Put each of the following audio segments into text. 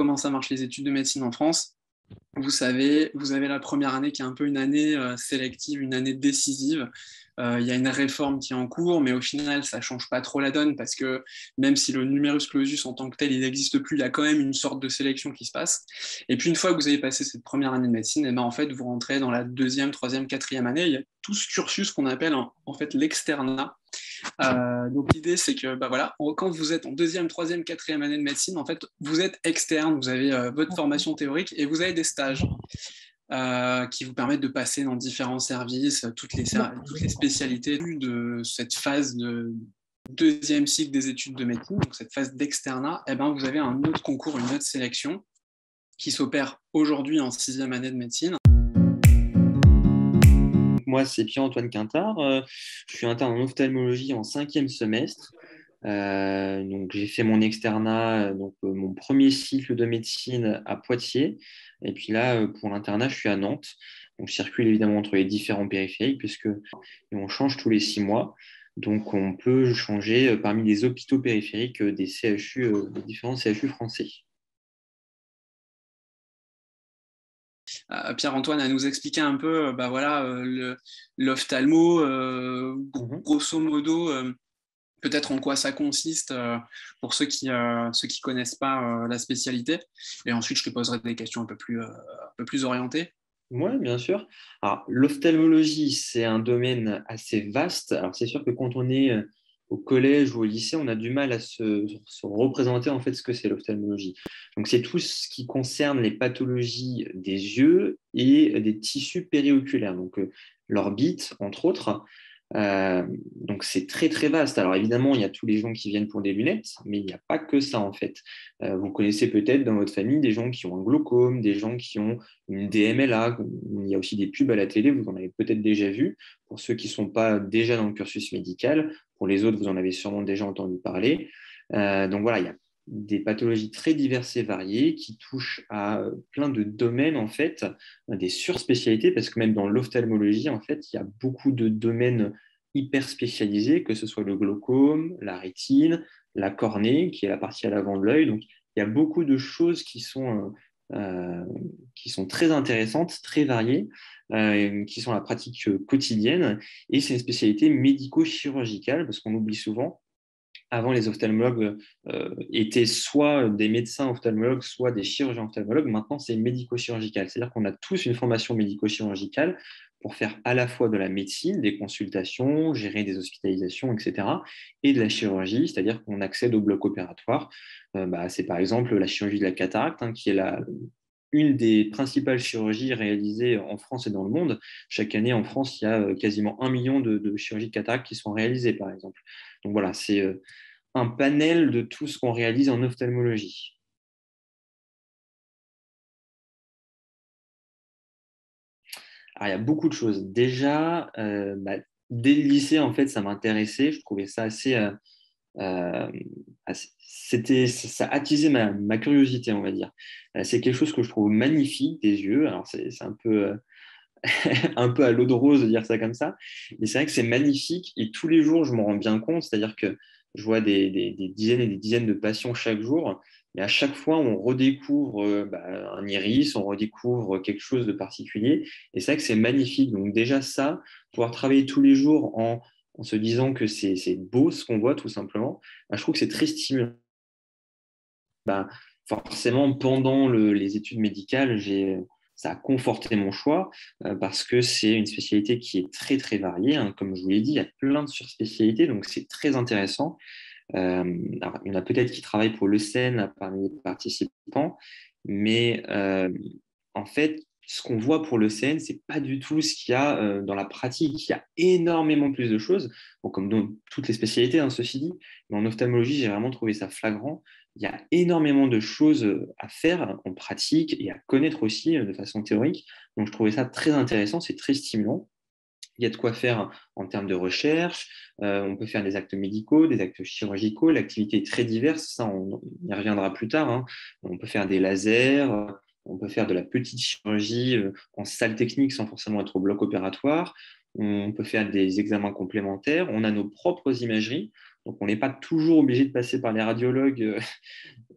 comment ça marche les études de médecine en France. Vous savez, vous avez la première année qui est un peu une année sélective, une année décisive. Il y a une réforme qui est en cours, mais au final, ça ne change pas trop la donne parce que même si le numerus clausus en tant que tel, il n'existe plus, il y a quand même une sorte de sélection qui se passe. Et puis une fois que vous avez passé cette première année de médecine, et ben, en fait, vous rentrez dans la deuxième, troisième, quatrième année. Il y a tout ce cursus qu'on appelle en fait l'externat. Donc l'idée, c'est que bah, voilà, quand vous êtes en deuxième, troisième, quatrième année de médecine, en fait, vous êtes externe, vous avez votre formation théorique et vous avez des stages qui vous permettent de passer dans différents services, toutes les spécialités de cette phase de deuxième cycle des études de médecine, donc cette phase d'externat. Et ben, vous avez un autre concours, une autre sélection qui s'opère aujourd'hui en sixième année de médecine. Moi, c'est Pierre-Antoine Quintard. Je suis interne en ophtalmologie en cinquième semestre. Donc, j'ai fait mon externat, mon premier cycle de médecine à Poitiers. Et puis là, pour l'internat, je suis à Nantes. Donc, je circule évidemment entre les différents périphériques puisque on change tous les 6 mois. Donc, on peut changer parmi les hôpitaux périphériques des CHU, des différents CHU français. Pierre-Antoine à nous expliquer un peu bah voilà, l'ophtalmo, Mhm. grosso modo, peut-être en quoi ça consiste pour ceux qui connaissent pas la spécialité. Et ensuite, je te poserai des questions un peu plus orientées. Oui, bien sûr. Alors, l'ophtalmologie, c'est un domaine assez vaste. Alors, c'est sûr que quand on est au collège ou au lycée, on a du mal à se représenter en fait ce que c'est l'ophtalmologie. Donc, c'est tout ce qui concerne les pathologies des yeux et des tissus périoculaires, donc l'orbite, entre autres. Donc c'est très très vaste. Alors évidemment, il y a tous les gens qui viennent pour des lunettes, mais il n'y a pas que ça en fait. Vous connaissez peut-être dans votre famille des gens qui ont un glaucome, des gens qui ont une DMLA. Il y a aussi des pubs à la télé, vous en avez peut-être déjà vu. Pour ceux qui ne sont pas déjà dans le cursus médical, pour les autres, vous en avez sûrement déjà entendu parler. Donc voilà, il y a des pathologies très diverses et variées qui touchent à plein de domaines en fait, des surspécialités, parce que même dans l'ophtalmologie, en fait, il y a beaucoup de domaines hyper spécialisés, que ce soit le glaucome, la rétine, la cornée, qui est la partie à l'avant de l'œil. Donc, il y a beaucoup de choses qui sont très intéressantes, très variées, qui sont la pratique quotidienne. Et c'est une spécialité médico-chirurgicale, parce qu'on oublie souvent, avant, les ophtalmologues étaient soit des médecins ophtalmologues, soit des chirurgiens ophtalmologues. Maintenant, c'est médico-chirurgical. C'est-à-dire qu'on a tous une formation médico-chirurgicale pour faire à la fois de la médecine, des consultations, gérer des hospitalisations, etc., et de la chirurgie, c'est-à-dire qu'on accède au bloc opératoire. C'est par exemple la chirurgie de la cataracte, hein, qui est une des principales chirurgies réalisées en France et dans le monde. Chaque année, en France, il y a quasiment 1 million de chirurgies de cataracte qui sont réalisées, par exemple. Donc voilà, c'est un panel de tout ce qu'on réalise en ophtalmologie. Alors, il y a beaucoup de choses. Déjà, dès le lycée, en fait, ça m'intéressait. Je trouvais ça euh, ça attisait ma curiosité, on va dire. C'est quelque chose que je trouve magnifique des yeux. Alors, c'est un peu, un peu à l'eau de rose de dire ça comme ça, mais c'est vrai que c'est magnifique et tous les jours, je m'en rends bien compte. C'est-à-dire que je vois des dizaines et des dizaines de patients chaque jour. Et à chaque fois, on redécouvre un iris, on redécouvre quelque chose de particulier. Et c'est vrai que c'est magnifique. Donc déjà ça, pouvoir travailler tous les jours en se disant que c'est beau ce qu'on voit tout simplement, je trouve que c'est très stimulant. Bah, forcément, pendant les études médicales, ça a conforté mon choix parce que c'est une spécialité qui est très, très variée, hein. Comme je vous l'ai dit, il y a plein de surspécialités, donc c'est très intéressant. Alors, il y en a peut-être qui travaillent pour le l'ECN parmi les participants, mais en fait, ce qu'on voit pour le l'ECN, c'est pas du tout ce qu'il y a dans la pratique. Il y a énormément plus de choses, bon, comme dans toutes les spécialités, hein, ceci dit, mais en ophtalmologie, j'ai vraiment trouvé ça flagrant. Il y a énormément de choses à faire en pratique et à connaître aussi de façon théorique. Donc, je trouvais ça très intéressant, c'est très stimulant. Il y a de quoi faire en termes de recherche. On peut faire des actes médicaux, des actes chirurgicaux. L'activité est très diverse. Ça, on y reviendra plus tard, hein. On peut faire des lasers. On peut faire de la petite chirurgie en salle technique sans forcément être au bloc opératoire. On peut faire des examens complémentaires. On a nos propres imageries. Donc, on n'est pas toujours obligé de passer par les radiologues,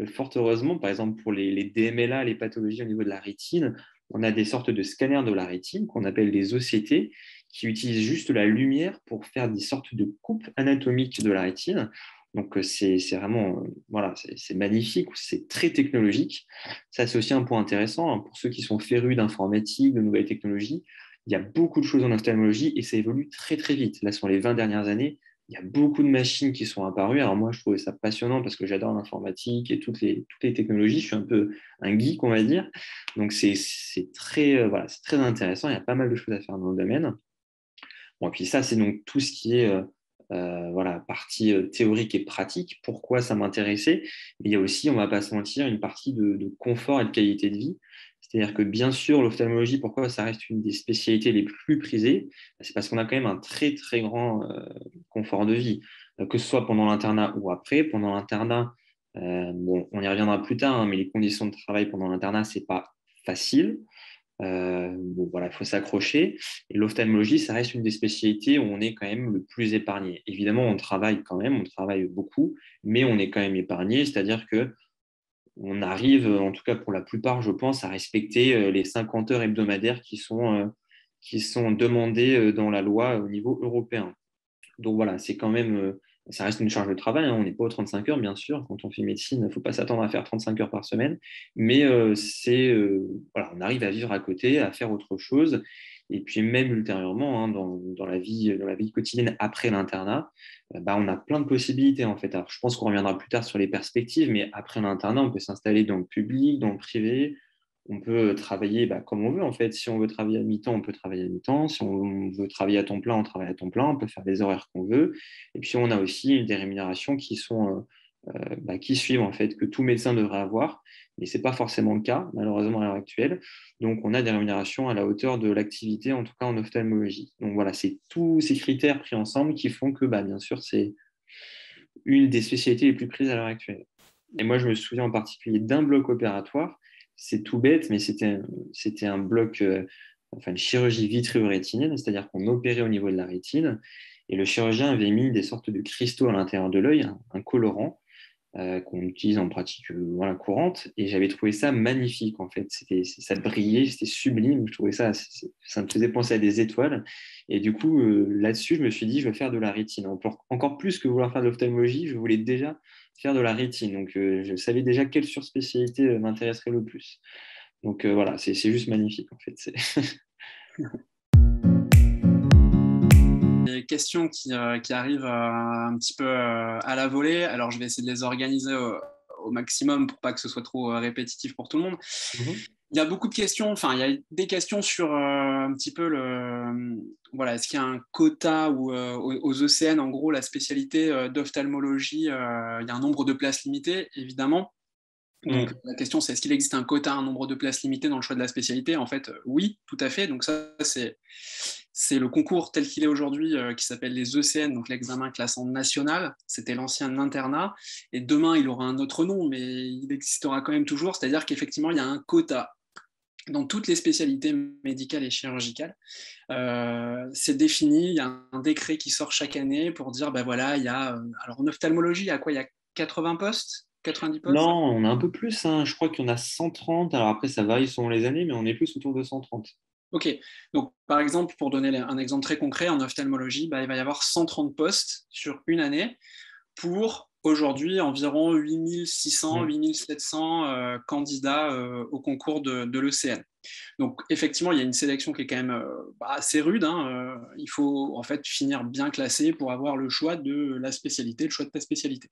fort heureusement. Par exemple, pour les DMLA, les pathologies au niveau de la rétine, on a des sortes de scanners de la rétine qu'on appelle les OCT, qui utilisent juste la lumière pour faire des sortes de coupes anatomiques de la rétine. Donc, c'est vraiment, voilà, c'est magnifique, c'est très technologique. Ça, c'est aussi un point intéressant hein, pour ceux qui sont férus d'informatique, de nouvelles technologies. Il y a beaucoup de choses en ophtalmologie et ça évolue très, très vite. Là, sur les 20 dernières années, il y a beaucoup de machines qui sont apparues. Alors moi, je trouvais ça passionnant parce que j'adore l'informatique et toutes les technologies. Je suis un peu un geek, on va dire. Donc, c'est très, voilà, c'est très intéressant. Il y a pas mal de choses à faire dans le domaine. Bon, et puis ça, c'est donc tout ce qui est voilà, partie théorique et pratique. Pourquoi ça m'intéressait? Mais il y a aussi, on ne va pas se mentir, une partie de confort et de qualité de vie. C'est-à-dire que bien sûr, l'ophtalmologie, pourquoi ça reste une des spécialités les plus prisées? C'est parce qu'on a quand même un très, très grand confort de vie, que ce soit pendant l'internat ou après. Pendant l'internat, bon, on y reviendra plus tard, hein, mais les conditions de travail pendant l'internat, ce n'est pas facile. Bon, voilà, il faut s'accrocher. Et l'ophtalmologie, ça reste une des spécialités où on est quand même le plus épargné. Évidemment, on travaille quand même, on travaille beaucoup, mais on est quand même épargné, c'est-à-dire que on arrive, en tout cas pour la plupart, je pense, à respecter les 50 heures hebdomadaires qui sont demandées dans la loi au niveau européen. Donc voilà, c'est quand même, ça reste une charge de travail. Hein. On n'est pas aux 35 heures, bien sûr. Quand on fait médecine, il ne faut pas s'attendre à faire 35 heures par semaine. Mais voilà, on arrive à vivre à côté, à faire autre chose. Et puis même ultérieurement, hein, dans la vie quotidienne après l'internat, bah, on a plein de possibilités en fait. Alors, je pense qu'on reviendra plus tard sur les perspectives, mais après l'internat, on peut s'installer dans le public, dans le privé. On peut travailler bah, comme on veut, en fait. Si on veut travailler à mi-temps, on peut travailler à mi-temps. Si on veut travailler à temps plein, on travaille à temps plein. On peut faire les horaires qu'on veut. Et puis, on a aussi des rémunérations bah, qui suivent, en fait, que tout médecin devrait avoir. Mais ce n'est pas forcément le cas, malheureusement, à l'heure actuelle. Donc, on a des rémunérations à la hauteur de l'activité, en tout cas en ophtalmologie. Donc, voilà, c'est tous ces critères pris ensemble qui font que, bah, bien sûr, c'est une des spécialités les plus prises à l'heure actuelle. Et moi, je me souviens en particulier d'un bloc opératoire. C'est tout bête, mais c'était un bloc, enfin une chirurgie vitréo-rétinienne, c'est-à-dire qu'on opérait au niveau de la rétine. Et le chirurgien avait mis des sortes de cristaux à l'intérieur de l'œil, un colorant qu'on utilise en pratique voilà, courante. Et j'avais trouvé ça magnifique, en fait. Ça brillait, c'était sublime. Je trouvais ça, ça me faisait penser à des étoiles. Et du coup, là-dessus, je me suis dit, je vais faire de la rétine. Encore plus que vouloir faire de l'ophtalmologie, je voulais déjà faire de la rétine. Donc, je savais déjà quelle surspécialité m'intéresserait le plus. Donc, voilà, c'est juste magnifique, en fait. Des questions qui arrivent un petit peu à la volée. Alors, je vais essayer de les organiser au maximum pour pas que ce soit trop répétitif pour tout le monde. Mhm. Il y a beaucoup de questions, enfin, il y a des questions sur un petit peu voilà, est-ce qu'il y a un quota ou aux ECN, en gros, la spécialité d'ophtalmologie, il y a un nombre de places limitées, évidemment. Donc, la question, c'est est-ce qu'il existe un quota, un nombre de places limitées dans le choix de la spécialité? En fait, oui, tout à fait. Donc, ça, c'est le concours tel qu'il est aujourd'hui, qui s'appelle les ECN, donc l'examen classant national. C'était l'ancien internat. Et demain, il aura un autre nom, mais il existera quand même toujours. C'est-à-dire qu'effectivement, il y a un quota dans toutes les spécialités médicales et chirurgicales. C'est défini, il y a un décret qui sort chaque année pour dire, ben voilà, il y a, alors en ophtalmologie, il y a quoi? Il y a 80 postes, 90 Non, postes? on a un peu plus. Hein. Je crois qu'il y en a 130. Alors après, ça varie selon les années, mais on est plus autour de 130. Ok, donc par exemple, pour donner un exemple très concret, en ophtalmologie, bah, il va y avoir 130 postes sur une année pour aujourd'hui environ 8600, Mm. 8700 candidats au concours de l'ECN. Donc effectivement, il y a une sélection qui est quand même assez rude. Hein. Il faut en fait finir bien classé pour avoir le choix de la spécialité, le choix de ta spécialité.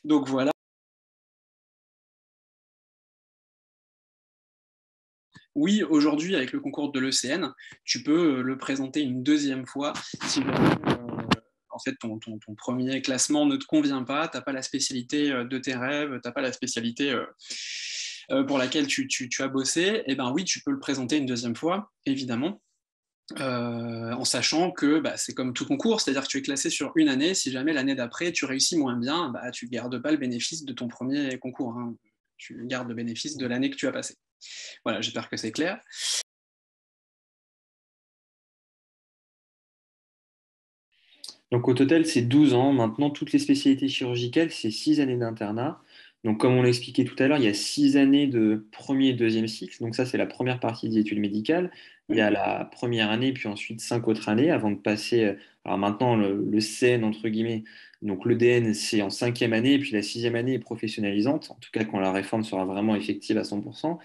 Donc voilà. Oui, aujourd'hui, avec le concours de l'ECN, tu peux le présenter une deuxième fois si vraiment, en fait, ton premier classement ne te convient pas, tu n'as pas la spécialité de tes rêves, tu n'as pas la spécialité pour laquelle tu as bossé, et eh ben oui, tu peux le présenter une deuxième fois, évidemment. En sachant que bah, c'est comme tout concours, c'est-à-dire que tu es classé sur une année, si jamais l'année d'après tu réussis moins bien, bah, tu ne gardes pas le bénéfice de ton premier concours, hein. Tu gardes le bénéfice de l'année que tu as passée. Voilà, j'espère que c'est clair. Donc au total, c'est 12 ans. Maintenant, toutes les spécialités chirurgicales, c'est 6 années d'internat. Donc comme on l'a expliqué tout à l'heure, il y a 6 années de premier et deuxième cycle. Donc ça, c'est la première partie des études médicales. Il y a la première année, puis ensuite 5 autres années avant de passer, alors maintenant, le CN, entre guillemets. Donc le DN, c'est en cinquième année, et puis la sixième année est professionnalisante, en tout cas quand la réforme sera vraiment effective à 100%.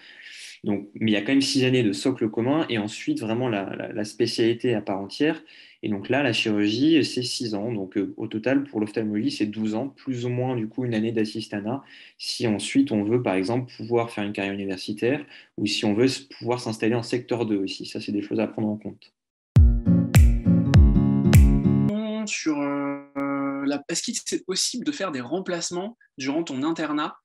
Donc, mais il y a quand même 6 années de socle commun et ensuite vraiment la spécialité à part entière. Et donc là, la chirurgie, c'est 6 ans. Donc au total, pour l'ophtalmologie, c'est 12 ans, plus ou moins du coup une année d'assistanat. Si ensuite on veut, par exemple, pouvoir faire une carrière universitaire ou si on veut pouvoir s'installer en secteur 2 aussi. Ça, c'est des choses à prendre en compte. Sur est-ce qu'il c'est possible de faire des remplacements durant ton internat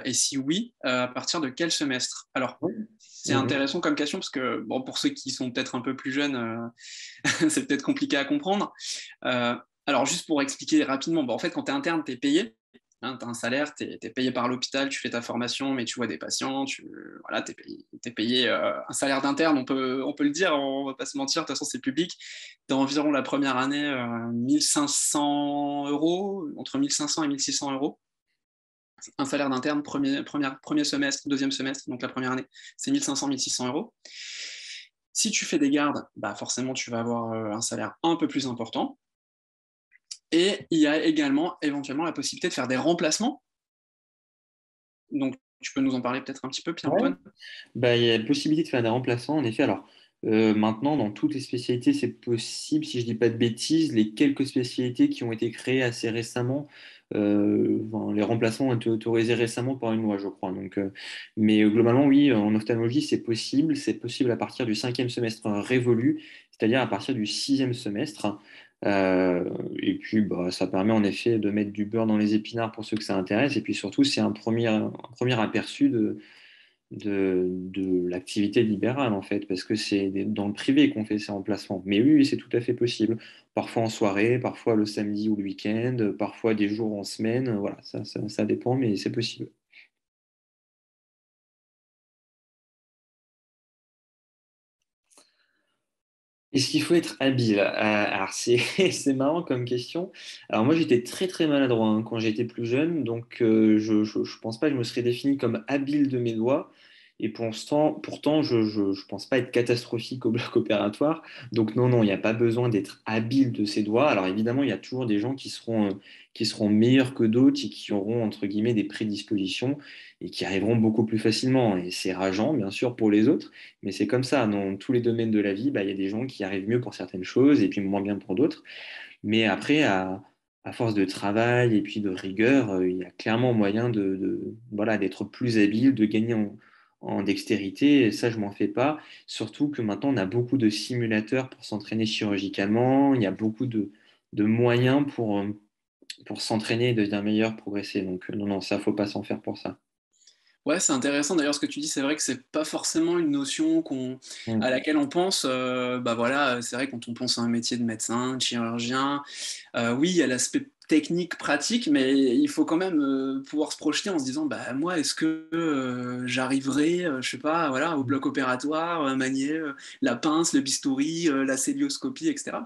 et si oui, à partir de quel semestre? Alors, Oui. c'est Mhm. intéressant comme question parce que bon, pour ceux qui sont peut-être un peu plus jeunes, c'est peut-être compliqué à comprendre. Euh, alors, juste pour expliquer rapidement, bon, en fait, quand tu es interne, tu es payé. Hein, tu as un salaire, tu es payé par l'hôpital, tu fais ta formation, mais tu vois des patients, voilà, tu es payé un salaire d'interne, on peut le dire, on va pas se mentir, de toute façon c'est public. Tu as environ la première année 1500 euros, entre 1500 et 1600 euros. Un salaire d'interne, premier semestre, deuxième semestre, donc la première année, c'est 1500, 1600 euros. Si tu fais des gardes, bah forcément tu vas avoir un salaire un peu plus important. Et il y a également éventuellement la possibilité de faire des remplacements. Donc tu peux nous en parler peut-être un petit peu, Ouais. Pierre-Antoine? Bah, il y a la possibilité de faire des remplaçants, en effet. Alors, maintenant, dans toutes les spécialités, c'est possible, si je dis pas de bêtises, les quelques spécialités qui ont été créées assez récemment, enfin, les remplacements ont été autorisés récemment par une loi, je crois. Donc, mais globalement, oui, en ophtalmologie, c'est possible. C'est possible à partir du cinquième semestre révolu, c'est-à-dire à partir du sixième semestre. Euh, et puis, bah, ça permet en effet de mettre du beurre dans les épinards pour ceux que ça intéresse. Et puis surtout, c'est un premier aperçu de l'activité libérale, en fait, parce que c'est dans le privé qu'on fait ces remplacements. Mais oui, oui, c'est tout à fait possible. Parfois en soirée, parfois le samedi ou le week-end, parfois des jours en semaine. Voilà, ça dépend, mais c'est possible. Est-ce qu'il faut être habile? Alors, c'est marrant comme question. Alors, moi, j'étais très, très maladroit hein, quand j'étais plus jeune, donc je pense pas que je me serais défini comme habile de mes doigts. Et pourtant je pense pas être catastrophique au bloc opératoire. Donc, non, non, il n'y a pas besoin d'être habile de ses doigts. Alors, évidemment, il y a toujours des gens qui seront meilleurs que d'autres et qui auront, entre guillemets, des prédispositions et qui arriveront beaucoup plus facilement. Et c'est rageant, bien sûr, pour les autres. Mais c'est comme ça, dans tous les domaines de la vie, bah, il y a des gens qui arrivent mieux pour certaines choses et puis moins bien pour d'autres. Mais après, à force de travail et puis de rigueur, il y a clairement moyen voilà, d'être plus habile, de gagner en dextérité. Et ça, je m'en fais pas. Surtout que maintenant, on a beaucoup de simulateurs pour s'entraîner chirurgicalement. Il y a beaucoup de moyens pour s'entraîner et devenir meilleur, progresser. Donc, non, non, ça, faut pas s'en faire pour ça. Ouais, c'est intéressant d'ailleurs ce que tu dis. C'est vrai que c'est pas forcément une notion à Mm. laquelle on pense. Bah voilà, c'est vrai quand on pense à un métier de médecin, de chirurgien, oui, il y a l'aspect technique, pratique, mais il faut quand même pouvoir se projeter en se disant, bah moi, est-ce que j'arriverai, je sais pas, voilà, au bloc opératoire, à manier la pince, le bistouri, la célioscopie, etc.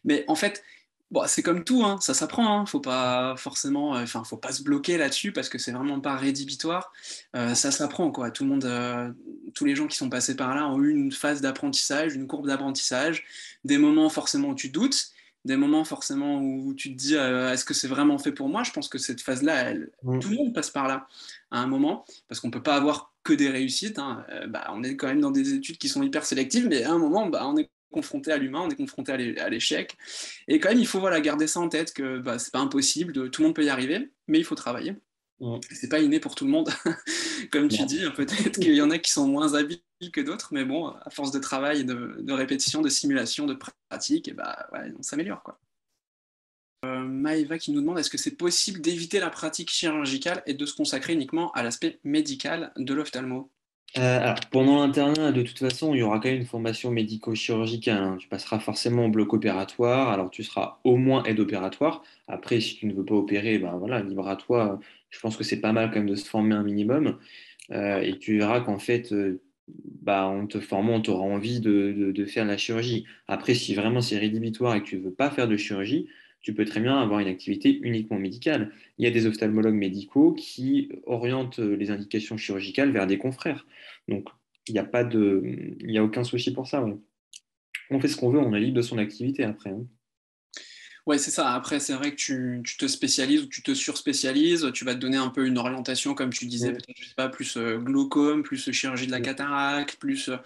Mais en fait, bon, c'est comme tout, hein, ça s'apprend. Faut pas forcément, enfin, faut pas se bloquer là-dessus parce que c'est vraiment pas rédhibitoire. Ça s'apprend, quoi. Tout le monde, tous les gens qui sont passés par là ont eu une phase d'apprentissage, une courbe d'apprentissage, des moments forcément où tu doutes, des moments forcément où tu te dis, est-ce que c'est vraiment fait pour moi? Je pense que cette phase-là, tout Mm. le monde passe par là à un moment parce qu'on peut pas avoir que des réussites. Hein. Bah, on est quand même dans des études qui sont hyper sélectives, mais à un moment, bah, on est confronté à l'humain, on est confronté à l'échec. Et quand même, il faut voilà, garder ça en tête que bah, c'est pas impossible, tout le monde peut y arriver, mais il faut travailler. Mm. C'est pas inné pour tout le monde, comme tu Non. dis, hein, peut-être qu'il y en a qui sont moins habiles que d'autres, mais bon, à force de travail, de répétition, de simulation, de pratique, et bah, ouais, on s'améliore quoi. Maëva qui nous demande est-ce que c'est possible d'éviter la pratique chirurgicale et de se consacrer uniquement à l'aspect médical de l'ophtalmo? Alors, pendant l'internat, de toute façon, il y aura quand même une formation médico-chirurgicale. Hein. Tu passeras forcément au bloc opératoire. Alors, tu seras au moins aide opératoire. Après, si tu ne veux pas opérer, ben voilà, libre à toi. Je pense que c'est pas mal quand même de se former un minimum. Et tu verras qu'en fait, bah, en te formant, tu auras envie de faire la chirurgie. Après, si vraiment c'est rédhibitoire et que tu ne veux pas faire de chirurgie, tu peux très bien avoir une activité uniquement médicale. Il y a des ophtalmologues médicaux qui orientent les indications chirurgicales vers des confrères. Donc, il y a aucun souci pour ça. Ouais. On fait ce qu'on veut, on est libre de son activité après. Hein. Ouais, c'est ça. Après, c'est vrai que tu te spécialises ou tu te surspécialises. Tu vas te donner un peu une orientation, comme tu disais, Mm. peut-être, je sais pas, plus glaucome, plus chirurgie de la cataracte, plus, Mm.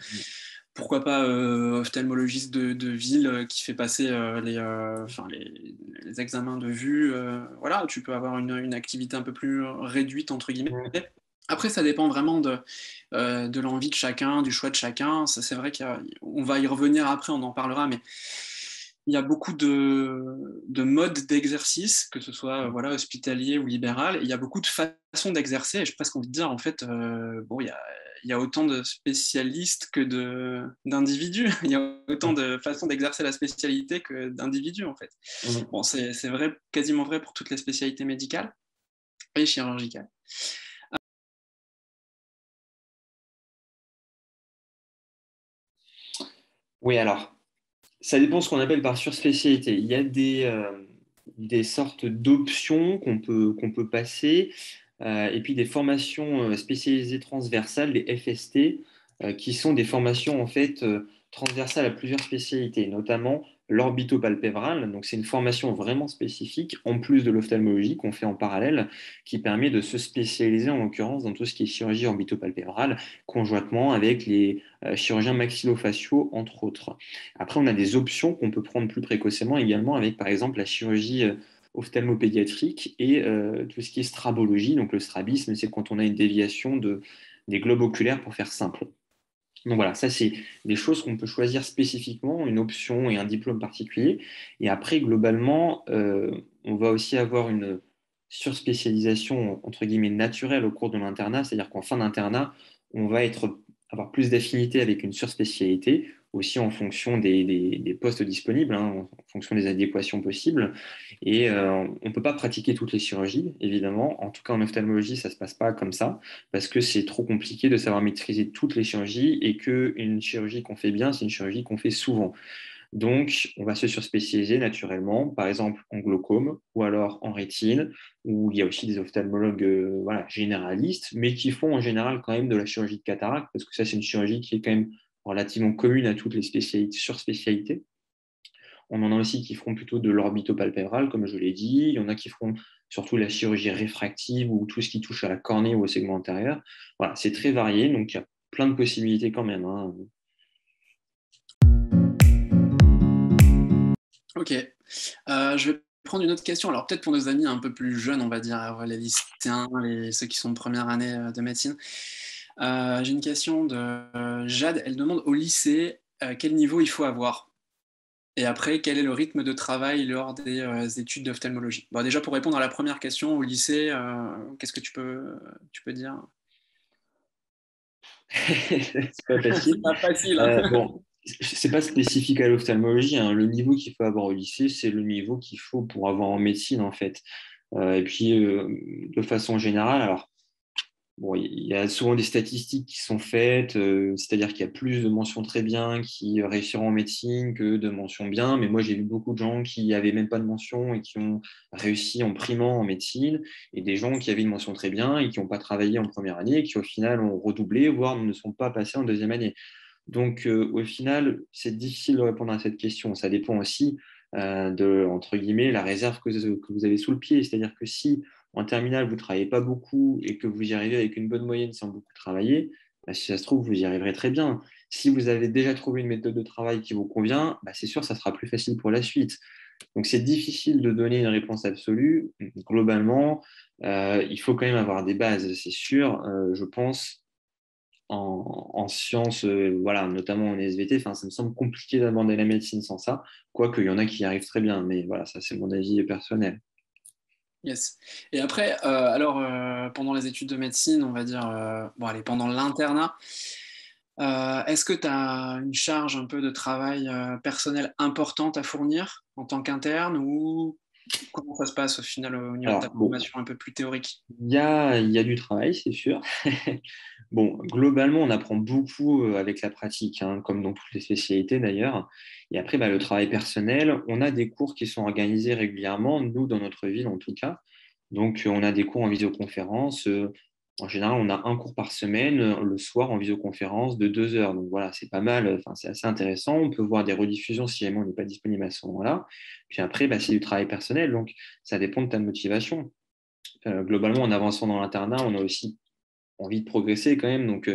pourquoi pas, ophtalmologiste de ville qui fait passer les examens de vue. Voilà, tu peux avoir une activité un peu plus réduite, entre guillemets. Mm. Après, ça dépend vraiment de l'envie de chacun, du choix de chacun. Ça, c'est vrai qu'on va y revenir après, on en parlera, mais il y a beaucoup de modes d'exercice, que ce soit voilà, hospitalier ou libéral, et il y a beaucoup de façons d'exercer, et j'ai presque envie de dire, en fait, bon, il y a autant de spécialistes que d'individus, il y a autant de façons d'exercer la spécialité que d'individus, en fait. Mm. Bon, c'est vrai, quasiment vrai pour toutes les spécialités médicales et chirurgicales. Oui, alors, ça dépend ce qu'on appelle par surspécialité. Il y a des sortes d'options qu'on peut passer, et puis des formations spécialisées transversales, les FST, qui sont des formations en fait transversales à plusieurs spécialités, notamment l'orbitopalpébral. Donc, c'est une formation vraiment spécifique, en plus de l'ophtalmologie, qu'on fait en parallèle, qui permet de se spécialiser en l'occurrence dans tout ce qui est chirurgie orbitopalpébrale, conjointement avec les chirurgiens maxillofaciaux, entre autres. Après, on a des options qu'on peut prendre plus précocement également avec, par exemple, la chirurgie ophtalmopédiatrique et tout ce qui est strabologie. Donc, le strabisme, c'est quand on a une déviation des globes oculaires, pour faire simple. Donc voilà, ça c'est des choses qu'on peut choisir spécifiquement, une option et un diplôme particulier. Et après, globalement, on va aussi avoir une surspécialisation entre guillemets naturelle au cours de l'internat, c'est-à-dire qu'en fin d'internat, on va avoir plus d'affinité avec une surspécialité, aussi en fonction des postes disponibles, hein, en fonction des adéquations possibles. Et on ne peut pas pratiquer toutes les chirurgies, évidemment. En tout cas, en ophtalmologie, ça ne se passe pas comme ça parce que c'est trop compliqué de savoir maîtriser toutes les chirurgies et qu'une chirurgie qu'on fait bien, c'est une chirurgie qu'on fait souvent. Donc, on va se surspécialiser naturellement, par exemple en glaucome ou alors en rétine, où il y a aussi des ophtalmologues voilà, généralistes, mais qui font en général quand même de la chirurgie de cataracte, parce que ça, c'est une chirurgie qui est quand même relativement commune à toutes les spécialités, surspécialités. On en a aussi qui feront plutôt de l'orbitopalpébral, comme je l'ai dit. Il y en a qui feront surtout la chirurgie réfractive ou tout ce qui touche à la cornée ou au segment antérieur. Voilà, c'est très varié, donc il y a plein de possibilités quand même. Hein. Ok. Je vais prendre une autre question. Alors, peut-être pour nos amis un peu plus jeunes, on va dire, les lycéens, ceux qui sont de première année de médecine. J'ai une question de Jade. Elle demande au lycée quel niveau il faut avoir. Et après, quel est le rythme de travail lors des études d'ophtalmologie? Bon, déjà, pour répondre à la première question, au lycée, qu'est-ce que tu peux dire? C'est pas C'est facile. pas facile, hein. Bon, c'est pas spécifique à l'ophtalmologie. Hein. Le niveau qu'il faut avoir au lycée, c'est le niveau qu'il faut pour avoir en médecine, en fait. Et puis, de façon générale, alors, bon, il y a souvent des statistiques qui sont faites, c'est-à-dire qu'il y a plus de mentions très bien qui réussiront en médecine que de mentions bien, mais moi j'ai vu beaucoup de gens qui n'avaient même pas de mention et qui ont réussi en primant en médecine, et des gens qui avaient une mention très bien et qui n'ont pas travaillé en première année et qui au final ont redoublé, voire ne sont pas passés en deuxième année. Donc au final, c'est difficile de répondre à cette question. Ça dépend aussi de, entre guillemets, la réserve que vous avez sous le pied, c'est-à-dire que si en terminale, vous ne travaillez pas beaucoup et que vous y arrivez avec une bonne moyenne sans beaucoup travailler, bah, si ça se trouve, vous y arriverez très bien. Si vous avez déjà trouvé une méthode de travail qui vous convient, bah, c'est sûr, ça sera plus facile pour la suite. Donc, c'est difficile de donner une réponse absolue. Globalement, il faut quand même avoir des bases, c'est sûr. Je pense en sciences, voilà, notamment en SVT, enfin, ça me semble compliqué d'aborder la médecine sans ça, quoique il y en a qui y arrivent très bien, mais voilà, ça c'est mon avis personnel. Yes. Et après, alors, pendant les études de médecine, on va dire, bon, allez, pendant l'internat, est-ce que tu as une charge un peu de travail personnel importante à fournir en tant qu'interne ou Comment ça se passe au final au niveau de ta Alors, bon, formation un peu plus théorique? il y a du travail, c'est sûr. Bon, globalement, on apprend beaucoup avec la pratique, hein, comme dans toutes les spécialités d'ailleurs. Et après, bah, le travail personnel, on a des cours qui sont organisés régulièrement, nous, dans notre ville en tout cas. Donc, on a des cours en visioconférence. En général, on a un cours par semaine, le soir, en visioconférence de 2 heures. Donc, voilà, c'est pas mal. Enfin, c'est assez intéressant. On peut voir des rediffusions si jamais on n'est pas disponible à ce moment-là. Puis après, bah, c'est du travail personnel. Donc, ça dépend de ta motivation. Globalement, en avançant dans l'internat, on a aussi envie de progresser quand même. Donc,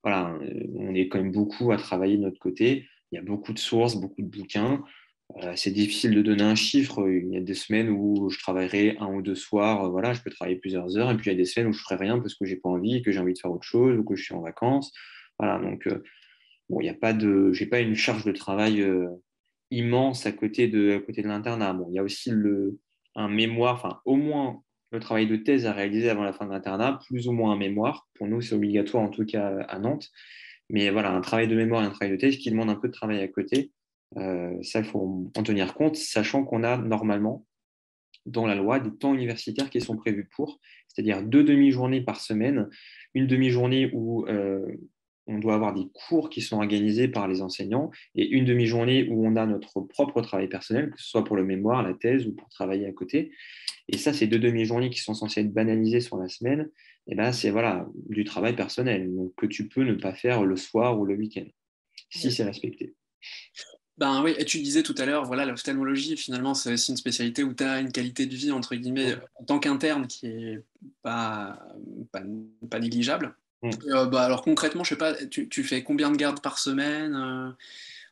voilà, on est quand même beaucoup à travailler de notre côté. Il y a beaucoup de sources, beaucoup de bouquins. C'est difficile de donner un chiffre. Il y a des semaines où je travaillerai un ou deux soirs. Voilà, je peux travailler plusieurs heures. Et puis, il y a des semaines où je ne ferai rien parce que j'ai pas envie, que j'ai envie de faire autre chose ou que je suis en vacances. Voilà, donc, bon, il y a pas de, j'ai pas une charge de travail immense à côté de l'internat. Bon, il y a aussi un mémoire, enfin, au moins le travail de thèse à réaliser avant la fin de l'internat, plus ou moins un mémoire. Pour nous, c'est obligatoire, en tout cas à Nantes. Mais voilà, un travail de mémoire et un travail de thèse qui demande un peu de travail à côté. Ça, il faut en tenir compte, sachant qu'on a normalement dans la loi des temps universitaires qui sont prévus pour, c'est-à-dire 2 demi-journées par semaine, une demi-journée où on doit avoir des cours qui sont organisés par les enseignants et une demi-journée où on a notre propre travail personnel, que ce soit pour le mémoire, la thèse ou pour travailler à côté. Et ça, ces 2 demi-journées qui sont censées être banalisées sur la semaine, et ben, c'est voilà, du travail personnel, donc, que tu peux ne pas faire le soir ou le week-end, si c'est respecté. Ben oui, et tu disais tout à l'heure, voilà, l'ophtalmologie, finalement, c'est aussi une spécialité où tu as une qualité de vie, entre guillemets, en tant qu'interne, qui est pas, pas, pas négligeable. Mm. Bah, alors concrètement, je sais pas, tu fais combien de gardes par semaine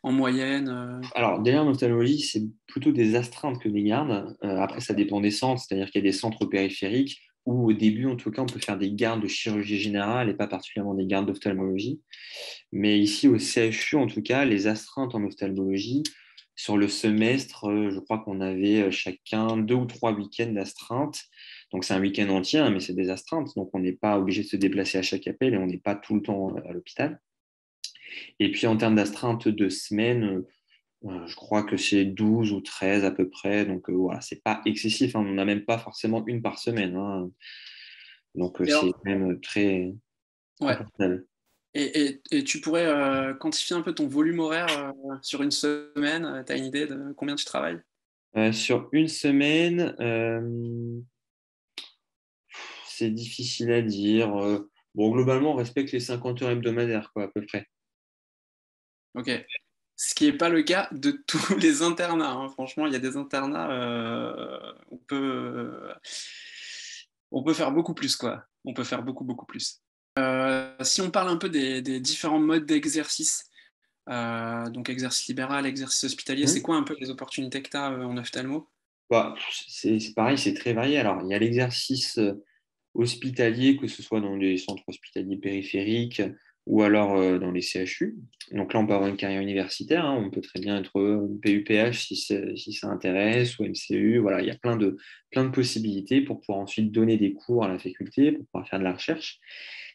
en moyenne Alors, derrière l'ophtalmologie, c'est plutôt des astreintes que des gardes. Après, ça dépend des centres, c'est-à-dire qu'il y a des centres périphériques où, au début, en tout cas, on peut faire des gardes de chirurgie générale et pas particulièrement des gardes d'ophtalmologie. Mais ici, au CHU, en tout cas, les astreintes en ophtalmologie, sur le semestre, je crois qu'on avait chacun 2 ou 3 week-ends d'astreinte. Donc, c'est un week-end entier, hein, mais c'est des astreintes. Donc, on n'est pas obligé de se déplacer à chaque appel et on n'est pas tout le temps à l'hôpital. Et puis, en termes d'astreinte de semaine, je crois que c'est 12 ou 13 à peu près. Donc, voilà, c'est pas excessif, hein. On n'a même pas forcément une par semaine, hein. Donc, Et c'est alors, quand même très ouais. confortable. Et tu pourrais quantifier un peu ton volume horaire sur une semaine? Tu as une idée de combien tu travailles? Sur une semaine, c'est difficile à dire. Bon, globalement, on respecte les 50 heures hebdomadaires, quoi, à peu près. Ok. Ce qui n'est pas le cas de tous les internats, hein. Franchement, il y a des internats, on peut faire beaucoup plus, quoi. On peut faire beaucoup, beaucoup plus. Si on parle un peu des différents modes d'exercice, donc exercice libéral, exercice hospitalier, c'est Hmm. quoi un peu les opportunités que tu as en ophtalmo? Bah, c'est pareil, c'est très varié. Alors, il y a l'exercice hospitalier, que ce soit dans les centres hospitaliers périphériques ou alors dans les CHU. Donc là, on peut avoir une carrière universitaire, hein. On peut très bien être PUPH si ça intéresse, ou MCU. Voilà, il y a plein de possibilités pour pouvoir ensuite donner des cours à la faculté, pour pouvoir faire de la recherche.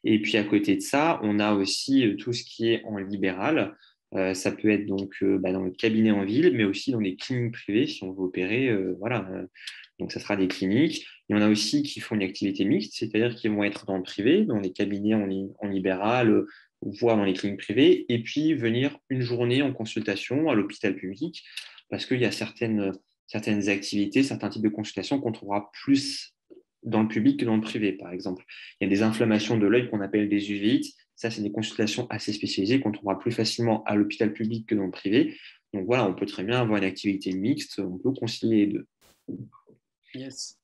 Et puis à côté de ça, on a aussi tout ce qui est en libéral. Ça peut être donc dans le cabinet en ville, mais aussi dans des cliniques privées si on veut opérer. Voilà. Donc ça sera des cliniques. Il y en a aussi qui font une activité mixte, c'est-à-dire qu'ils vont être dans le privé, dans les cabinets en libéral, voire dans les cliniques privées, et puis venir une journée en consultation à l'hôpital public, parce qu'il y a certaines activités, certains types de consultations qu'on trouvera plus dans le public que dans le privé, par exemple. Il y a des inflammations de l'œil qu'on appelle des uvéites. Ça, c'est des consultations assez spécialisées qu'on trouvera plus facilement à l'hôpital public que dans le privé. Donc voilà, on peut très bien avoir une activité mixte, on peut concilier les deux. Yes.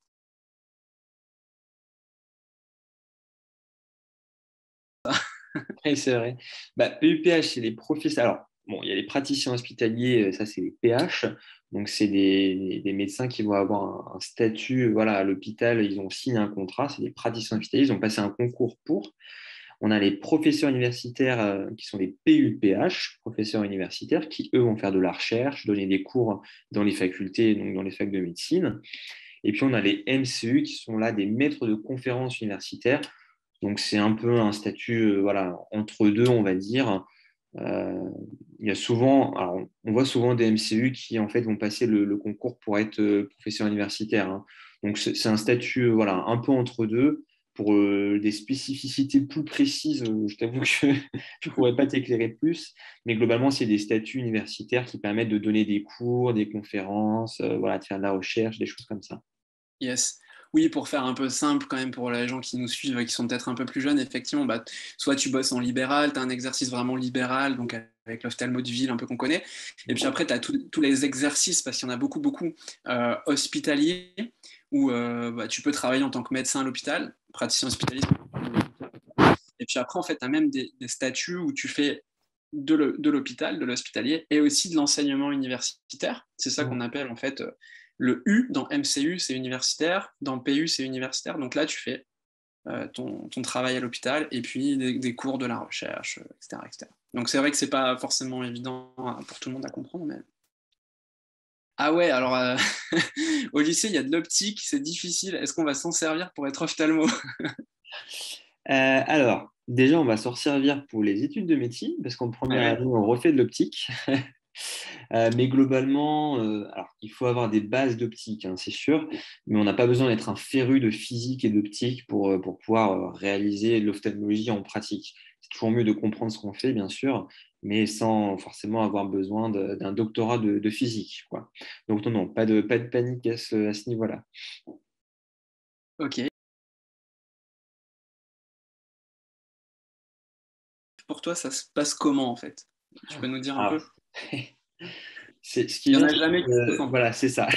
Oui, c'est vrai. Bah, PUPH, c'est les professeurs. Alors, bon, il y a les praticiens hospitaliers, ça, c'est les PH. Donc, c'est des médecins qui vont avoir un statut, voilà, à l'hôpital, ils ont signé un contrat, c'est des praticiens hospitaliers, ils ont passé un concours pour. On a les professeurs universitaires qui sont des PUPH, professeurs universitaires, qui, eux, vont faire de la recherche, donner des cours dans les facultés, donc dans les facs de médecine. Et puis, on a les MCU qui sont là des maîtres de conférences universitaires. Donc, c'est un peu un statut voilà, entre deux, on va dire. Euh, il y a souvent, alors, on voit souvent des MCU qui en fait vont passer le concours pour être professeur universitaire, hein. Donc c'est un statut voilà, un peu entre deux. Pour des spécificités plus précises, je t'avoue que je ne pourrais pas t'éclairer plus, mais globalement, c'est des statuts universitaires qui permettent de donner des cours, des conférences, voilà, de faire de la recherche, des choses comme ça. Yes. Oui, pour faire un peu simple quand même pour les gens qui nous suivent, qui sont peut-être un peu plus jeunes, effectivement, bah, soit tu bosses en libéral, tu as un exercice vraiment libéral, donc avec l'ophtalmo de ville un peu qu'on connaît, et puis après tu as tous les exercices, parce qu'il y en a beaucoup, beaucoup, hospitaliers, où bah, tu peux travailler en tant que médecin à l'hôpital, praticien hospitalier. Et puis après, en fait, tu as même des statuts où tu fais de l'hôpital, de l'hospitalier, et aussi de l'enseignement universitaire. C'est ça qu'on appelle en fait le U. Dans MCU, c'est universitaire. Dans PU, c'est universitaire. Donc là, tu fais ton travail à l'hôpital et puis des cours de la recherche, etc., etc. Donc c'est vrai que c'est pas forcément évident pour tout le monde à comprendre. Mais... Ah ouais, alors au lycée, il y a de l'optique, c'est difficile. Est-ce qu'on va s'en servir pour être ophtalmo? Alors, déjà, on va s'en servir pour les études de médecine, parce qu'en Ah première oui. année, on refait de l'optique. Mais globalement, alors, il faut avoir des bases d'optique, hein, c'est sûr, mais on n'a pas besoin d'être un féru de physique et d'optique pour pouvoir réaliser l'ophtalmologie en pratique. C'est toujours mieux de comprendre ce qu'on fait, bien sûr, mais sans forcément avoir besoin d'un doctorat de physique, quoi. Donc, non, non, pas de panique à ce niveau-là. Ok. Pour toi, ça se passe comment en fait? Tu peux nous dire un Ah. peu? C'est ce qui Il est n'y en bien, a jamais qui se ressemblent. voilà, c'est ça.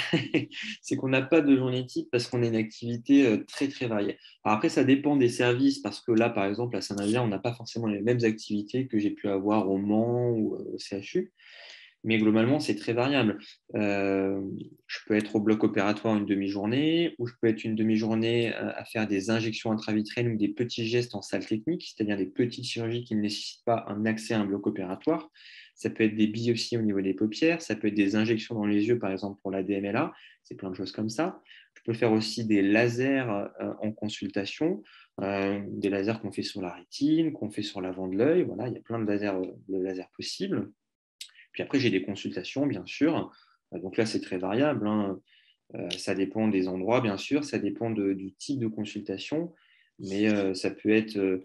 C'est qu'on n'a pas de journée type parce qu'on a une activité très très variée. Alors après, ça dépend des services parce que là, par exemple, à Saint-Nazaire, on n'a pas forcément les mêmes activités que j'ai pu avoir au Mans ou au CHU, mais globalement, c'est très variable. Euh, je peux être au bloc opératoire une demi-journée, ou je peux être une demi-journée à faire des injections intravitréennes ou des petits gestes en salle technique, c'est-à-dire des petites chirurgies qui ne nécessitent pas un accès à un bloc opératoire. Ça peut être des biopsies au niveau des paupières, ça peut être des injections dans les yeux, par exemple pour la DMLA, c'est plein de choses comme ça. Je peux faire aussi des lasers en consultation, des lasers qu'on fait sur la rétine, qu'on fait sur l'avant de l'œil. Voilà, il y a plein de lasers possibles. Puis après, j'ai des consultations, bien sûr. Donc là, c'est très variable, hein. Ça dépend des endroits, bien sûr. Ça dépend du type de consultation. Mais ça peut être.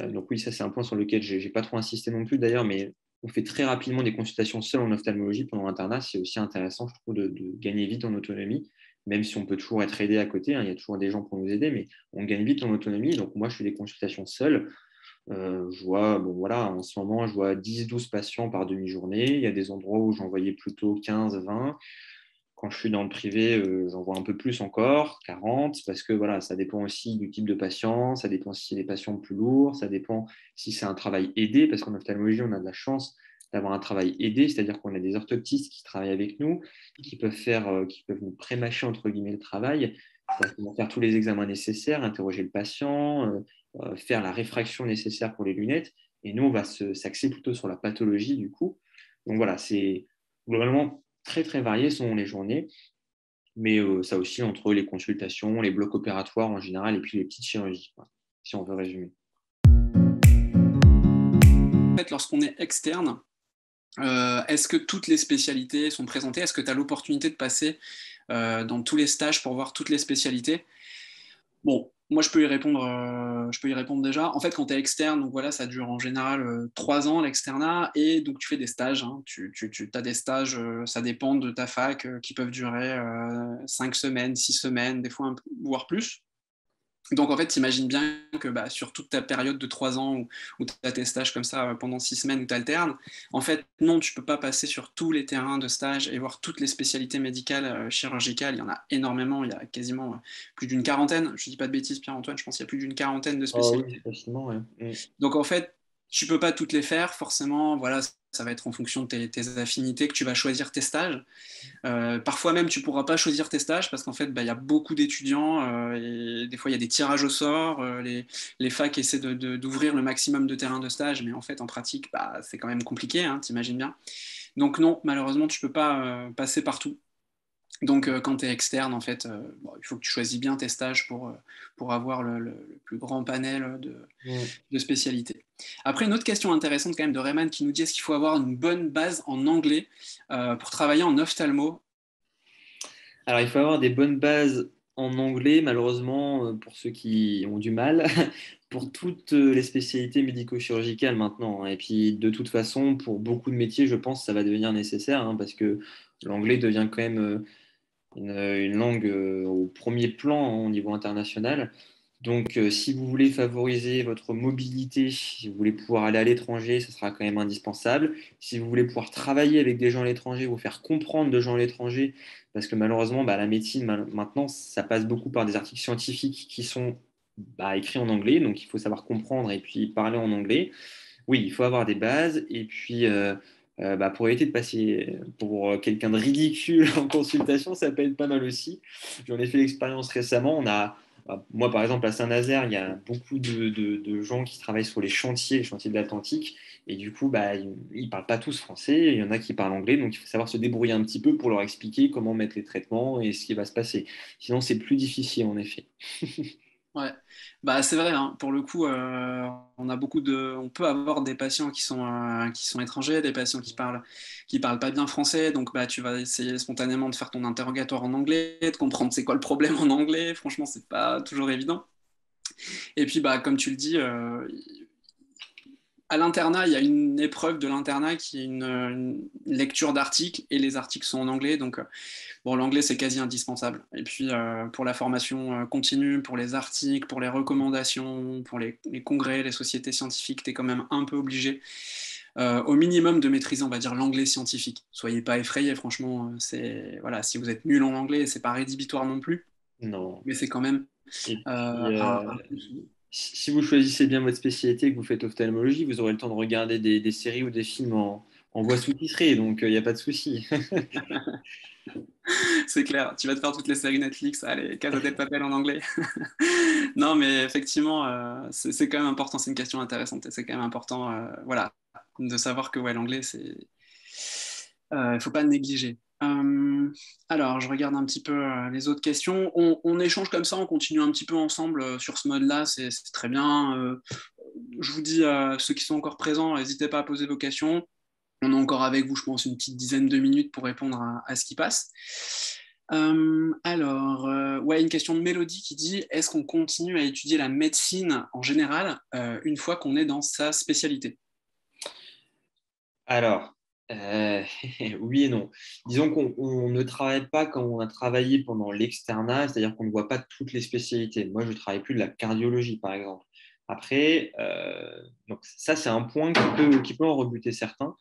Donc oui, ça, c'est un point sur lequel je n'ai pas trop insisté non plus, d'ailleurs. Mais on fait très rapidement des consultations seules en ophtalmologie pendant l'internat. C'est aussi intéressant, je trouve, de gagner vite en autonomie, même si on peut toujours être aidé à côté, hein. Il y a toujours des gens pour nous aider, mais on gagne vite en autonomie. Donc moi, je fais des consultations seules. Je vois, bon, voilà, en ce moment, je vois 10-12 patients par demi-journée. Il y a des endroits où j'en voyais plutôt 15-20. Quand je suis dans le privé, j'en vois un peu plus encore, 40, parce que voilà, ça dépend aussi du type de patient, ça dépend si c'est des patients plus lourds, ça dépend si c'est un travail aidé, parce qu'en ophtalmologie, on a de la chance d'avoir un travail aidé, c'est-à-dire qu'on a des orthoptistes qui travaillent avec nous, qui peuvent nous prémâcher entre guillemets le travail, c'est-à-dire qu'ils vont faire tous les examens nécessaires, interroger le patient, faire la réfraction nécessaire pour les lunettes. Et nous, on va s'axer plutôt sur la pathologie du coup. Donc voilà, c'est globalement très très varié selon les journées, mais ça aussi entre les consultations, les blocs opératoires en général et puis les petites chirurgies, quoi, si on veut résumer. En fait, lorsqu'on est externe, est-ce que toutes les spécialités sont présentées? Est-ce que tu as l'opportunité de passer dans tous les stages pour voir toutes les spécialités? Bon, moi je peux y répondre déjà. En fait, quand tu es externe, donc voilà, ça dure en général 3 ans l'externat, et donc tu fais des stages, hein. Tu as des stages, ça dépend de ta fac, qui peuvent durer 5 semaines, 6 semaines, des fois voire plus. Donc en fait, t'imagines bien que bah, sur toute ta période de 3 ans où tu as tes stages comme ça pendant 6 semaines où tu alternes, en fait, non, tu peux pas passer sur tous les terrains de stage et voir toutes les spécialités médicales, chirurgicales. Il y en a énormément, il y a quasiment plus d'une quarantaine. Je dis pas de bêtises, Pierre-Antoine, je pense qu'il y a plus d'une quarantaine de Ah oui, spécialités. facilement, ouais. Donc en fait, tu peux pas toutes les faire, forcément, voilà, ça va être en fonction de tes affinités que tu vas choisir tes stages. Parfois même, tu ne pourras pas choisir tes stages parce qu'en fait, bah, y a beaucoup d'étudiants et des fois, il y a des tirages au sort. Les facs essaient d'ouvrir le maximum de terrains de stage, mais en fait, en pratique, bah, c'est quand même compliqué, hein, t'imagines bien. Donc non, malheureusement, tu ne peux pas passer partout. Donc, quand tu es externe, en fait, il faut que tu choisis bien tes stages pour avoir le plus grand panel Mm. de spécialités. Après, une autre question intéressante quand même de Rayman qui nous dit est-ce qu'il faut avoir une bonne base en anglais pour travailler en ophtalmo? Alors, il faut avoir des bonnes bases en anglais, malheureusement, pour ceux qui ont du mal, pour toutes les spécialités médico-chirurgicales maintenant, hein. Et puis, de toute façon, pour beaucoup de métiers, je pense que ça va devenir nécessaire, hein, parce que l'anglais devient quand même une langue au premier plan, hein, au niveau international. Donc, si vous voulez favoriser votre mobilité, si vous voulez pouvoir aller à l'étranger, ce sera quand même indispensable. Si vous voulez pouvoir travailler avec des gens à l'étranger, vous faire comprendre de gens à l'étranger, parce que malheureusement, bah, la médecine, maintenant, ça passe beaucoup par des articles scientifiques qui sont écrits en anglais, donc il faut savoir comprendre et puis parler en anglais. Oui, il faut avoir des bases, et puis pour éviter de passer pour quelqu'un de ridicule en consultation, ça peut être pas mal aussi. J'en ai fait l'expérience récemment. Moi, par exemple, à Saint-Nazaire, il y a beaucoup de gens qui travaillent sur les chantiers de l'Atlantique. Et du coup, ils ne parlent pas tous français. Il y en a qui parlent anglais. Donc, il faut savoir se débrouiller un petit peu pour leur expliquer comment mettre les traitements et ce qui va se passer. Sinon, c'est plus difficile, en effet. Ouais, bah c'est vrai, hein. Pour le coup, on peut avoir des patients qui sont étrangers, des patients qui parlent pas bien français, donc bah tu vas essayer spontanément de faire ton interrogatoire en anglais, de comprendre c'est quoi le problème en anglais. Franchement, c'est pas toujours évident. Et puis bah comme tu le dis, à l'internat, il y a une épreuve de l'internat qui est une lecture d'articles et les articles sont en anglais, donc bon, l'anglais, c'est quasi indispensable. Et puis, pour la formation continue, pour les articles, pour les recommandations, pour les congrès, les sociétés scientifiques, tu es quand même un peu obligé, au minimum, de maîtriser, on va dire, l'anglais scientifique. Soyez pas effrayés, franchement, voilà, si vous êtes nul en anglais, c'est pas rédhibitoire non plus, Non. mais c'est quand même Et puis, un plus. si vous choisissez bien votre spécialité et que vous faites ophtalmologie, vous aurez le temps de regarder des séries ou des films en voix sous-titrée, donc il n'y a pas de souci. C'est clair, tu vas te faire toutes les séries Netflix, allez, Casa del Papel en anglais. Non, mais effectivement, c'est quand même important, c'est une question intéressante et c'est quand même important, voilà, de savoir que ouais, l'anglais, il faut pas le négliger. Alors, je regarde un petit peu les autres questions. On échange comme ça, on continue un petit peu ensemble sur ce mode-là, c'est très bien. Je vous dis à ceux qui sont encore présents, n'hésitez pas à poser vos questions. On est encore avec vous, je pense, une petite dizaine de minutes pour répondre à ce qui passe. Ouais, une question de Mélodie qui dit est-ce qu'on continue à étudier la médecine en général une fois qu'on est dans sa spécialité? Alors, euh, oui et non. Disons qu'on ne travaille pas comme on a travaillé pendant l'externat, c'est-à-dire qu'on ne voit pas toutes les spécialités. Moi, je ne travaille plus de la cardiologie, par exemple. Après, donc ça, c'est un point qui peut en rebuter certains.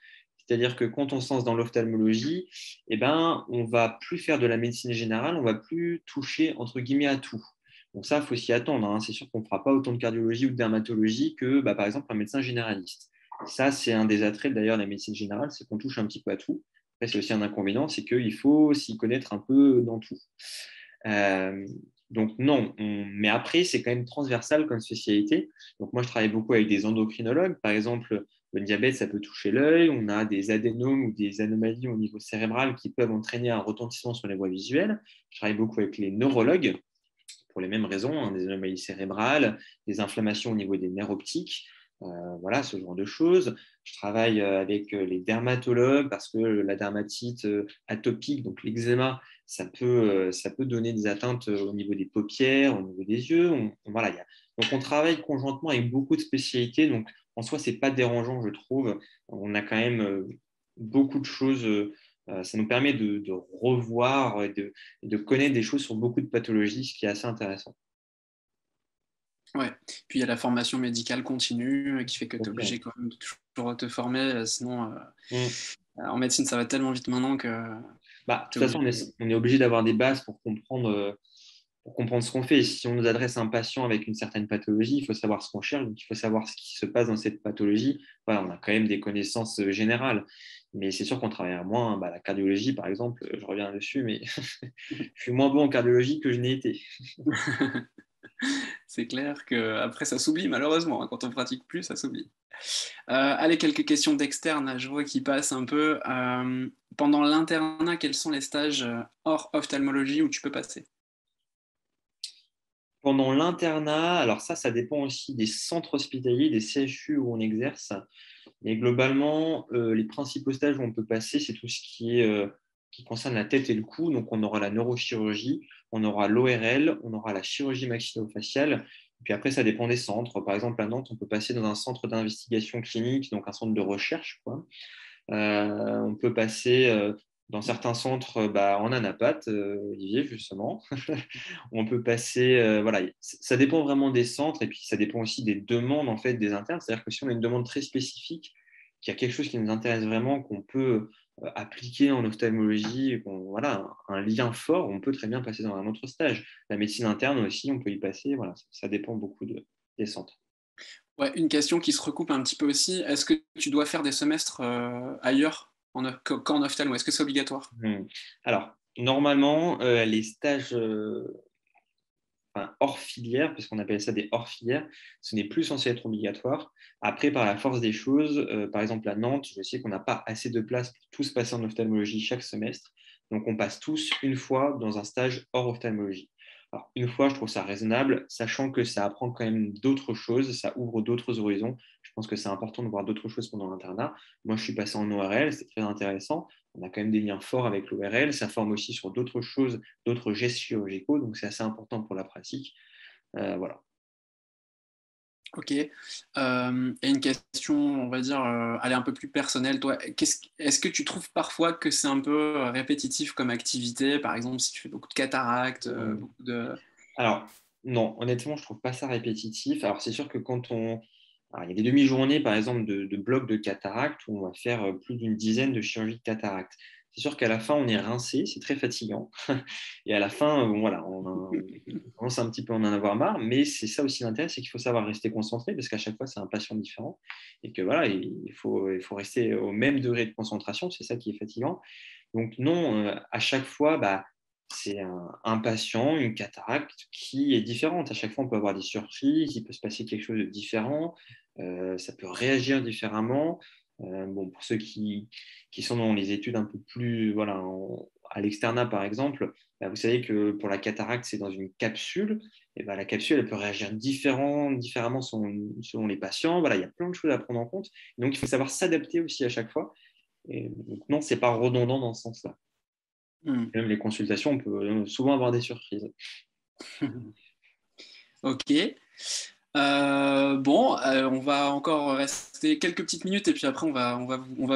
C'est-à-dire que quand on se lance dans l'ophtalmologie, eh ben, on va plus faire de la médecine générale, on va plus toucher, entre guillemets, à tout. Donc ça, il faut s'y attendre, hein. C'est sûr qu'on ne fera pas autant de cardiologie ou de dermatologie que, par exemple, un médecin généraliste. Ça, c'est un des attraits d'ailleurs de la médecine générale, c'est qu'on touche un petit peu à tout. Après, c'est aussi un inconvénient, c'est qu'il faut s'y connaître un peu dans tout. Euh, donc non, mais après, c'est quand même transversal comme spécialité. Donc moi, je travaille beaucoup avec des endocrinologues. Par exemple, le diabète, ça peut toucher l'œil. On a des adénomes ou des anomalies au niveau cérébral qui peuvent entraîner un retentissement sur les voies visuelles. Je travaille beaucoup avec les neurologues pour les mêmes raisons, hein, des anomalies cérébrales, des inflammations au niveau des nerfs optiques. Voilà, ce genre de choses. Je travaille avec les dermatologues parce que la dermatite atopique, donc l'eczéma, ça peut donner des atteintes au niveau des paupières, au niveau des yeux. Voilà, donc on travaille conjointement avec beaucoup de spécialités. Donc en soi, c'est pas dérangeant, je trouve. On a quand même beaucoup de choses. Ça nous permet de revoir et de connaître des choses sur beaucoup de pathologies, ce qui est assez intéressant. Ouais. Puis il y a la formation médicale continue qui fait que tu es obligé Ok. quand même de toujours te former, sinon Mm. en médecine ça va tellement vite maintenant que De toute tu es façon, obligé. on est obligé d'avoir des bases pour comprendre ce qu'on fait. Si on nous adresse un patient avec une certaine pathologie, il faut savoir ce qu'on cherche, donc il faut savoir ce qui se passe dans cette pathologie. Voilà, on a quand même des connaissances générales, mais c'est sûr qu'on travaille à moins. La cardiologie, par exemple, je reviens dessus, mais je suis moins bon en cardiologie que je n'ai été. C'est clair que après ça s'oublie malheureusement, hein. Quand on pratique plus, ça s'oublie. Allez, quelques questions d'externe, je vois qui passent un peu. pendant l'internat, quels sont les stages hors ophtalmologie où tu peux passer? Pendant l'internat, alors ça dépend aussi des centres hospitaliers, des CHU où on exerce. Mais globalement, les principaux stages où on peut passer, c'est tout ce qui concerne la tête et le cou. Donc, on aura la neurochirurgie, on aura l'ORL, on aura la chirurgie maxillofaciale. Et puis après, ça dépend des centres. Par exemple, à Nantes, on peut passer dans un centre d'investigation clinique, donc un centre de recherche, quoi. On peut passer dans certains centres en anapath, Olivier, justement. On peut passer, voilà, ça dépend vraiment des centres et puis ça dépend aussi des demandes en fait des internes. C'est-à-dire que si on a une demande très spécifique, qu'il y a quelque chose qui nous intéresse vraiment, qu'on peut appliquer en ophtalmologie, voilà, un lien fort, on peut très bien passer dans un autre stage. La médecine interne aussi, on peut y passer. Voilà, ça dépend beaucoup des centres. Ouais, une question qui se recoupe un petit peu aussi, est-ce que tu dois faire des semestres ailleurs qu'en ophtalmo? Est-ce que c'est obligatoire? Alors, normalement, les stages enfin, hors filière, parce qu'on appelle ça des hors filières, ce n'est plus censé être obligatoire. Après, par la force des choses, par exemple à Nantes, je sais qu'on n'a pas assez de place pour tous passer en ophtalmologie chaque semestre. Donc, on passe tous une fois dans un stage hors ophtalmologie. Alors, une fois, je trouve ça raisonnable, sachant que ça apprend quand même d'autres choses, ça ouvre d'autres horizons. Je pense que c'est important de voir d'autres choses pendant l'internat. Moi, je suis passé en ORL, c'est très intéressant. On a quand même des liens forts avec l'ORL. Ça forme aussi sur d'autres choses, d'autres gestes chirurgicaux, donc c'est assez important pour la pratique. Voilà. Ok. Et une question, on va dire, elle est un peu plus personnelle. Toi, est-ce que tu trouves parfois que c'est un peu répétitif comme activité? Par exemple, si tu fais beaucoup de cataractes, beaucoup de... Alors, non, honnêtement, je trouve pas ça répétitif. Alors, c'est sûr que quand on... Alors, il y a des demi-journées, par exemple, de blocs de cataracte où on va faire plus d'une dizaine de chirurgies de cataracte. C'est sûr qu'à la fin, on est rincé, c'est très fatigant. Et à la fin, bon, voilà, on commence un petit peu à en avoir marre. Mais c'est ça aussi l'intérêt, c'est qu'il faut savoir rester concentré parce qu'à chaque fois, c'est un patient différent. Et que voilà, il faut rester au même degré de concentration. C'est ça qui est fatigant. Donc, non, à chaque fois, c'est un patient, une cataracte qui est différente. À chaque fois, on peut avoir des surprises, il peut se passer quelque chose de différent, ça peut réagir différemment. Bon, pour ceux qui sont dans les études un peu plus, voilà, à l'externat par exemple, vous savez que pour la cataracte, c'est dans une capsule. Et la capsule, elle peut réagir différemment selon les patients. Voilà, il y a plein de choses à prendre en compte. Donc, il faut savoir s'adapter aussi à chaque fois. Et donc, non, c'est pas redondant dans ce sens-là. Hmm. Même les consultations, on peut souvent avoir des surprises. Ok. Bon, on va encore rester quelques petites minutes et puis après on va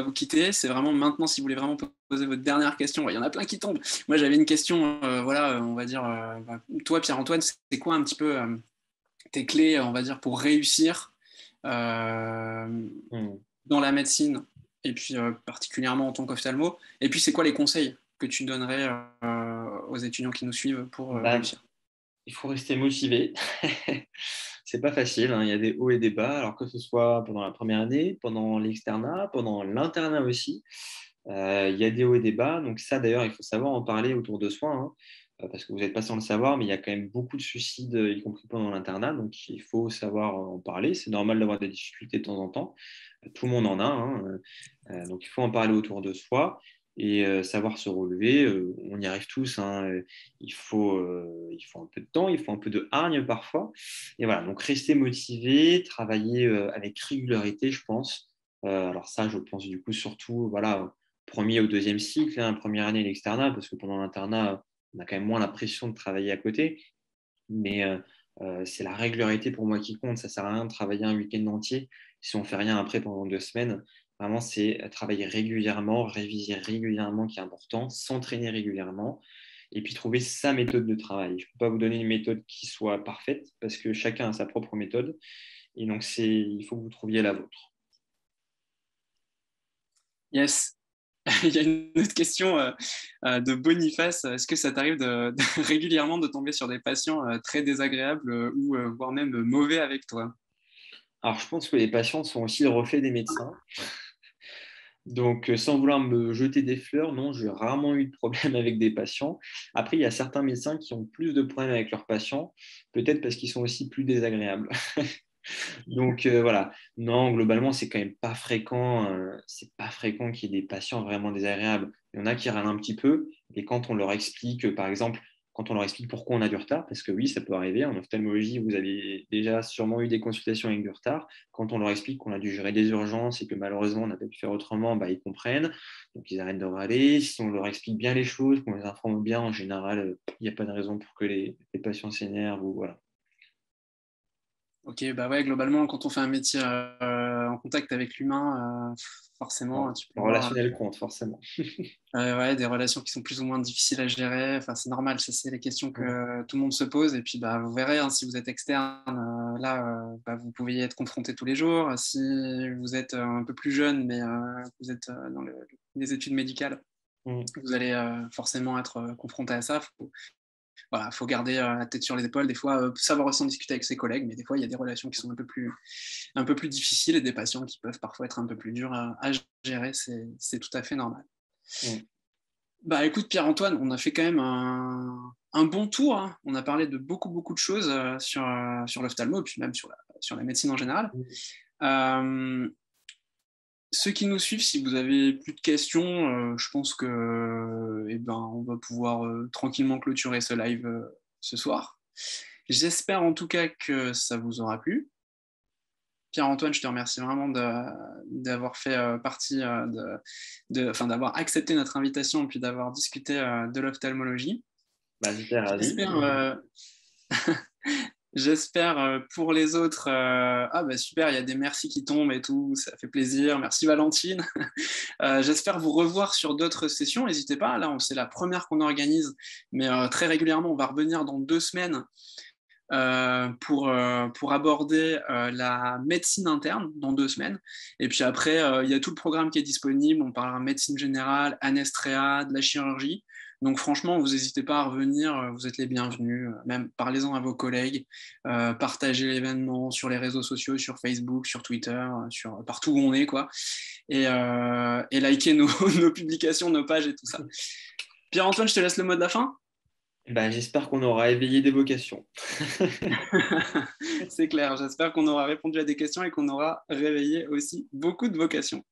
vous quitter. C'est vraiment maintenant si vous voulez vraiment poser votre dernière question. Ouais, il y en a plein qui tombent. Moi j'avais une question, voilà, on va dire, toi Pierre-Antoine, c'est quoi un petit peu tes clés, on va dire, pour réussir euh, Hmm. dans la médecine et puis particulièrement en tant qu'ophtalmo? Et puis c'est quoi les conseils que tu donnerais aux étudiants qui nous suivent pour Bah, réussir? il faut rester motivé. C'est pas facile, hein. Il y a des hauts et des bas, alors que ce soit pendant la première année, pendant l'externat, pendant l'internat aussi. Il y a des hauts et des bas. Donc ça, d'ailleurs, il faut savoir en parler autour de soi, hein, parce que vous n'êtes pas sans le savoir, mais il y a quand même beaucoup de suicides, y compris pendant l'internat. Donc il faut savoir en parler. C'est normal d'avoir des difficultés de temps en temps. Tout le monde en a, hein. Donc il faut en parler autour de soi et savoir se relever. On y arrive tous, hein. Il faut un peu de temps, il faut un peu de hargne parfois. Et voilà, donc rester motivé, travailler avec régularité, je pense. Alors ça, je pense du coup surtout, voilà, premier ou deuxième cycle, hein, première année l'externat, parce que pendant l'internat, on a quand même moins la pression de travailler à côté. Mais c'est la régularité pour moi qui compte. Ça ne sert à rien de travailler un week-end entier si on ne fait rien après pendant 2 semaines. Vraiment, c'est travailler régulièrement, réviser régulièrement qui est important, s'entraîner régulièrement et puis trouver sa méthode de travail. Je ne peux pas vous donner une méthode qui soit parfaite parce que chacun a sa propre méthode. Et donc, il faut que vous trouviez la vôtre. Yes. Il y a une autre question de Boniface. Est-ce que ça t'arrive régulièrement de tomber sur des patients très désagréables ou voire même mauvais avec toi? Alors, je pense que les patients sont aussi le reflet des médecins. Donc, sans vouloir me jeter des fleurs, non, j'ai rarement eu de problème avec des patients. Après, il y a certains médecins qui ont plus de problèmes avec leurs patients, peut-être parce qu'ils sont aussi plus désagréables. Donc voilà, non, globalement, c'est quand même pas fréquent, c'est pas pas fréquent qu'il y ait des patients vraiment désagréables. Il y en a qui râlent un petit peu. Et quand on leur explique, par exemple, quand on leur explique pourquoi on a du retard, parce que oui, ça peut arriver, en ophtalmologie, vous avez déjà sûrement eu des consultations avec du retard. Quand on leur explique qu'on a dû gérer des urgences et que malheureusement on n'a pas pu faire autrement, bah, ils comprennent. Donc ils arrêtent de râler. Si on leur explique bien les choses, qu'on les informe bien, en général, il n'y a pas de raison pour que les patients s'énervent ou voilà. Ok, bah ouais, globalement, quand on fait un métier en contact avec l'humain, forcément, tu peux Le avoir relationnel compte, forcément. ouais, des relations qui sont plus ou moins difficiles à gérer. Enfin, c'est normal, ça, c'est les questions que tout le monde se pose. Et puis, bah, vous verrez, hein, si vous êtes externe, là, bah, vous pouvez y être confronté tous les jours. Si vous êtes un peu plus jeune, mais vous êtes dans les études médicales, Mm. vous allez forcément être confronté à ça. Voilà, faut garder la tête sur les épaules. Des fois, savoir aussi en discuter avec ses collègues, mais des fois, il y a des relations qui sont un peu plus difficiles et des patients qui peuvent parfois être un peu plus durs à gérer. C'est tout à fait normal. Mm. Bah écoute, Pierre-Antoine, on a fait quand même un bon tour, hein. On a parlé de beaucoup de choses sur l'ophtalmo, et puis même sur la médecine en général. Euh, Ceux qui nous suivent, si vous avez plus de questions, je pense que eh ben, on va pouvoir tranquillement clôturer ce live ce soir. J'espère en tout cas que ça vous aura plu. Pierre-Antoine, je te remercie vraiment d'avoir fait partie enfin, d'avoir accepté notre invitation et puis d'avoir discuté de l'ophtalmologie. Bah, j'étais ravi. J'espère J'espère pour les autres, ah bah super, il y a des merci qui tombent et tout, ça fait plaisir. Merci Valentine. J'espère vous revoir sur d'autres sessions. N'hésitez pas, là, c'est la première qu'on organise, mais très régulièrement, on va revenir dans 2 semaines pour aborder la médecine interne dans 2 semaines. Et puis après, il y a tout le programme qui est disponible. On parlera médecine générale, anesthésia, de la chirurgie. Donc franchement, vous n'hésitez pas à revenir, vous êtes les bienvenus. Même parlez-en à vos collègues, partagez l'événement sur les réseaux sociaux, sur Facebook, sur Twitter, partout où on est, quoi. Et likez nos publications, nos pages et tout ça. Pierre-Antoine, je te laisse le mot de la fin. Bah, j'espère qu'on aura éveillé des vocations. C'est clair, j'espère qu'on aura répondu à des questions et qu'on aura réveillé aussi beaucoup de vocations.